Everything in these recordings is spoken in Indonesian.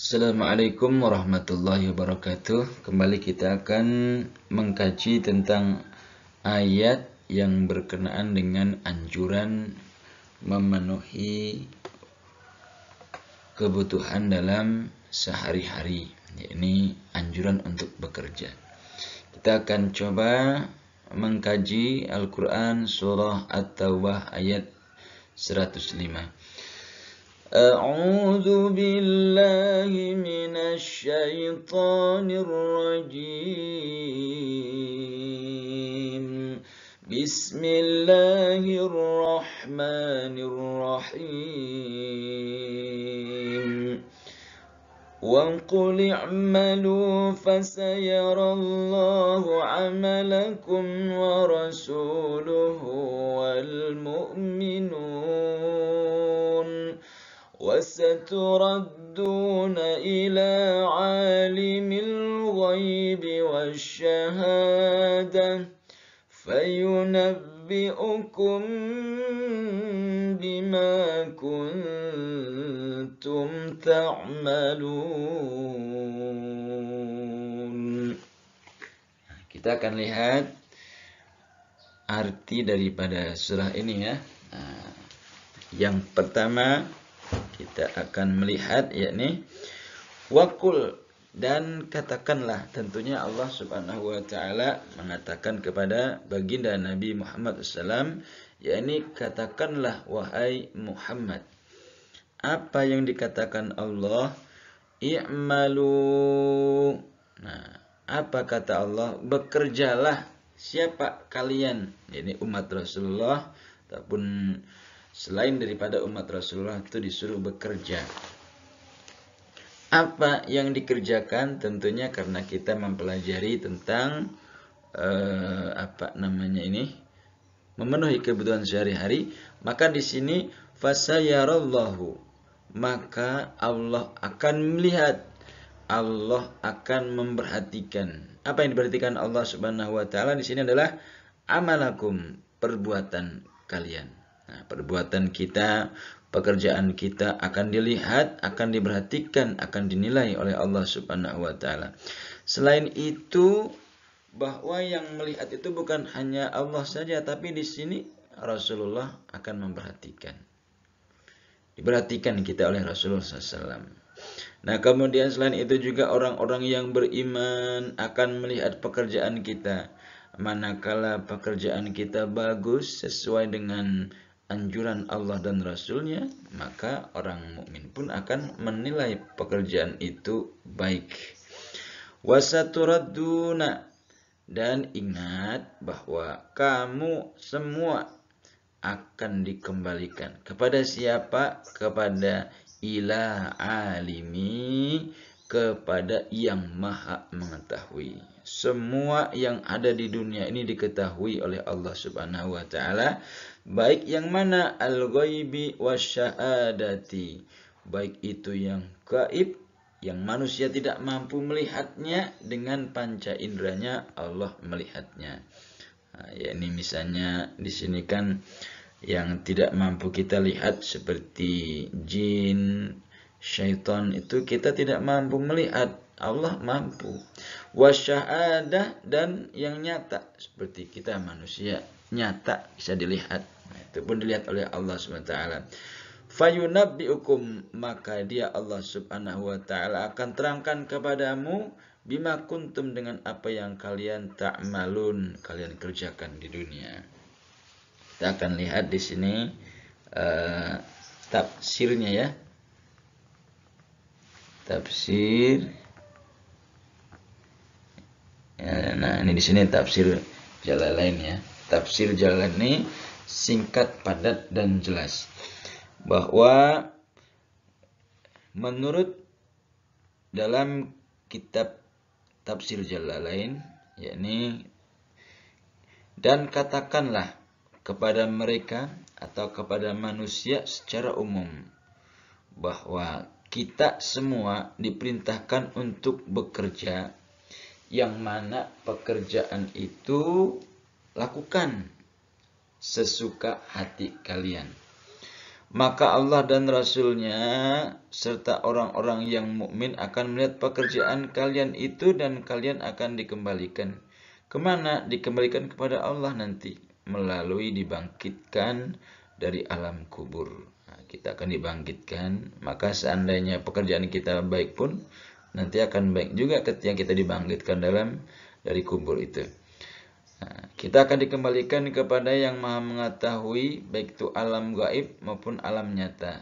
Assalamualaikum warahmatullahi wabarakatuh. Kembali kita akan mengkaji tentang ayat yang berkenaan dengan anjuran memenuhi kebutuhan dalam sehari-hari, yakni anjuran untuk bekerja. Kita akan coba mengkaji Al-Quran surah At-Taubah ayat 105. A'udzu billahi minasy syaithanir rajim. Bismillahirrahmanirrahim. Wa qul i'malu fasayarallahu 'amalakum wa rasuluhu wal mu'minun. وستردون إلى عالم الغيب والشهادة فينبئكم بما كنتم تعملون. Kita akan lihat arti daripada surah ini ya. Yang pertama kita akan melihat yakni waqul, dan katakanlah. Tentunya Allah Subhanahu wa taala mengatakan kepada baginda Nabi Muhammad SAW, yakni katakanlah wahai Muhammad. Apa yang dikatakan Allah? I'malu. Nah, apa kata Allah? Bekerjalah. Siapa kalian? Ini umat Rasulullah ataupun selain daripada umat Rasulullah itu disuruh bekerja. Apa yang dikerjakan? Tentunya karena kita mempelajari tentang memenuhi kebutuhan sehari-hari, maka di sini fasayarallahu, maka Allah akan melihat, Allah akan memperhatikan. Apa yang diperhatikan Allah Subhanahu wa taala di sini adalah amalakum, perbuatan kalian. Nah, perbuatan kita, pekerjaan kita akan dilihat, akan diperhatikan, akan dinilai oleh Allah Subhanahu wa taala. Selain itu, bahwa yang melihat itu bukan hanya Allah saja, tapi di sini Rasulullah akan memperhatikan. Diperhatikan kita oleh Rasulullah SAW. Nah, kemudian selain itu juga orang-orang yang beriman akan melihat pekerjaan kita. Manakala pekerjaan kita bagus sesuai dengan anjuran Allah dan Rasulnya, maka orang mukmin pun akan menilai pekerjaan itu baik. Wasaturadduna, dan ingat bahwa kamu semua akan dikembalikan kepada siapa? Kepada ila alimi, kepada yang maha mengetahui. Semua yang ada di dunia ini diketahui oleh Allah Subhanahu wa taala, baik yang mana al-ghaibi wasyahadati, baik itu yang gaib, yang manusia tidak mampu melihatnya, dengan panca inderanya Allah melihatnya. Nah, ya ini misalnya di sini kan yang tidak mampu kita lihat seperti jin, syaitan, itu kita tidak mampu melihat, Allah mampu. Wasyahadah, dan yang nyata seperti kita manusia, nyata bisa dilihat. Nah, itu pun dilihat oleh Allah SWT. Fayunabbi'ukum, maka dia Allah Subhanahu wa taala akan terangkan kepadamu bima kuntum, dengan apa yang kalian ta'malun, kalian kerjakan di dunia. Kita akan lihat di sini tafsirnya ya. Tafsir. Ya, nah, ini di sini tafsir Jalalain ya. Tafsir Jalalain ini singkat, padat, dan jelas. Bahwa menurut dalam kitab tafsir Jalalain, yakni, dan katakanlah kepada mereka atau kepada manusia secara umum bahwa kita semua diperintahkan untuk bekerja, yang mana pekerjaan itu lakukan sesuka hati kalian. Maka Allah dan Rasul-Nya serta orang-orang yang mukmin akan melihat pekerjaan kalian itu dan kalian akan dikembalikan. Kemana? Dikembalikan kepada Allah nanti melalui dibangkitkan dari alam kubur. Nah, kita akan dibangkitkan, maka seandainya pekerjaan kita baik pun nanti akan baik juga ketika kita dibangkitkan dari kubur itu. Nah, kita akan dikembalikan kepada yang maha mengetahui baik itu alam gaib maupun alam nyata,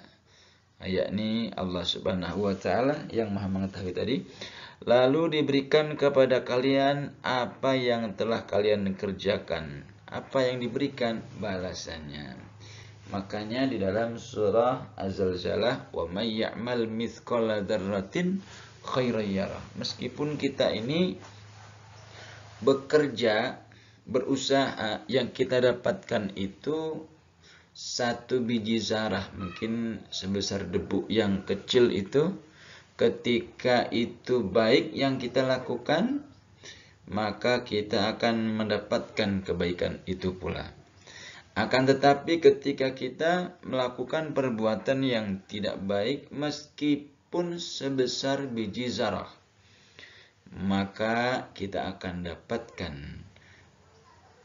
yakni Allah subhanahu wa ta'ala yang maha mengetahui tadi. Lalu diberikan kepada kalian apa yang telah kalian kerjakan. Apa yang diberikan? Balasannya. Makanya di dalam surah Az-Zalzalah, wa may ya'mal mithqala dzarratin khairan yarah. Meskipun kita ini bekerja, berusaha, yang kita dapatkan itu satu biji zarah, mungkin sebesar debu yang kecil itu, ketika itu baik yang kita lakukan, maka kita akan mendapatkan kebaikan itu pula. Akan tetapi ketika kita melakukan perbuatan yang tidak baik, meskipun sebesar biji zarah, maka kita akan dapatkan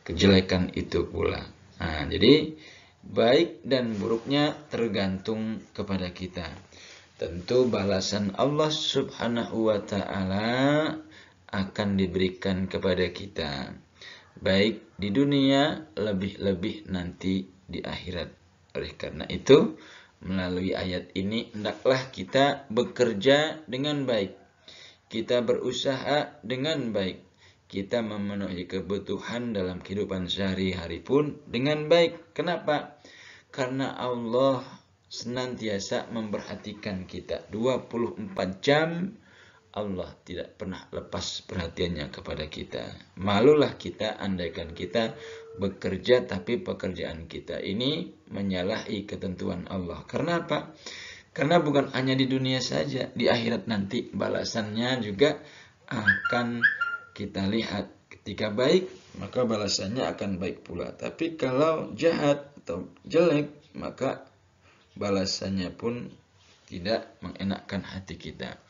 kejelekan itu pula. Nah, jadi baik dan buruknya tergantung kepada kita. Tentu balasan Allah subhanahu wa ta'ala akan diberikan kepada kita, baik di dunia, lebih-lebih nanti di akhirat. Oleh karena itu, melalui ayat ini hendaklah kita bekerja dengan baik, kita berusaha dengan baik, kita memenuhi kebutuhan dalam kehidupan sehari-hari pun dengan baik. Kenapa? Karena Allah senantiasa memperhatikan kita 24 jam. Allah tidak pernah lepas perhatiannya kepada kita. Malulah kita andaikan kita bekerja tapi pekerjaan kita ini menyalahi ketentuan Allah. Karena apa? Karena bukan hanya di dunia saja, di akhirat nanti balasannya juga akan kita lihat. Ketika baik, maka balasannya akan baik pula. Tapi kalau jahat atau jelek, maka balasannya pun tidak mengenakkan hati kita.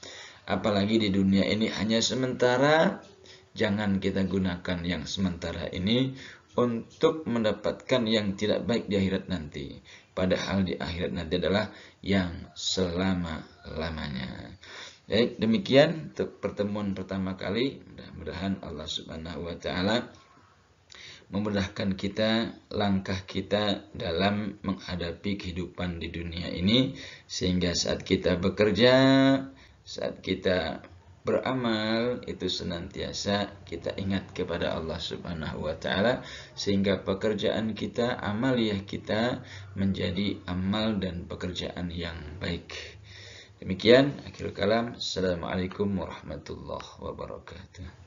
Apalagi di dunia ini hanya sementara, jangan kita gunakan yang sementara ini untuk mendapatkan yang tidak baik di akhirat nanti. Padahal di akhirat nanti adalah yang selama-lamanya. Baik, demikian untuk pertemuan pertama kali. Mudah-mudahan Allah subhanahu wa ta'ala memudahkan kita, langkah kita dalam menghadapi kehidupan di dunia ini, sehingga saat kita bekerja, saat kita beramal, itu senantiasa kita ingat kepada Allah subhanahu wa ta'ala, sehingga pekerjaan kita, amaliyah kita menjadi amal dan pekerjaan yang baik. Demikian akhir kalam. Assalamualaikum warahmatullahi wabarakatuh.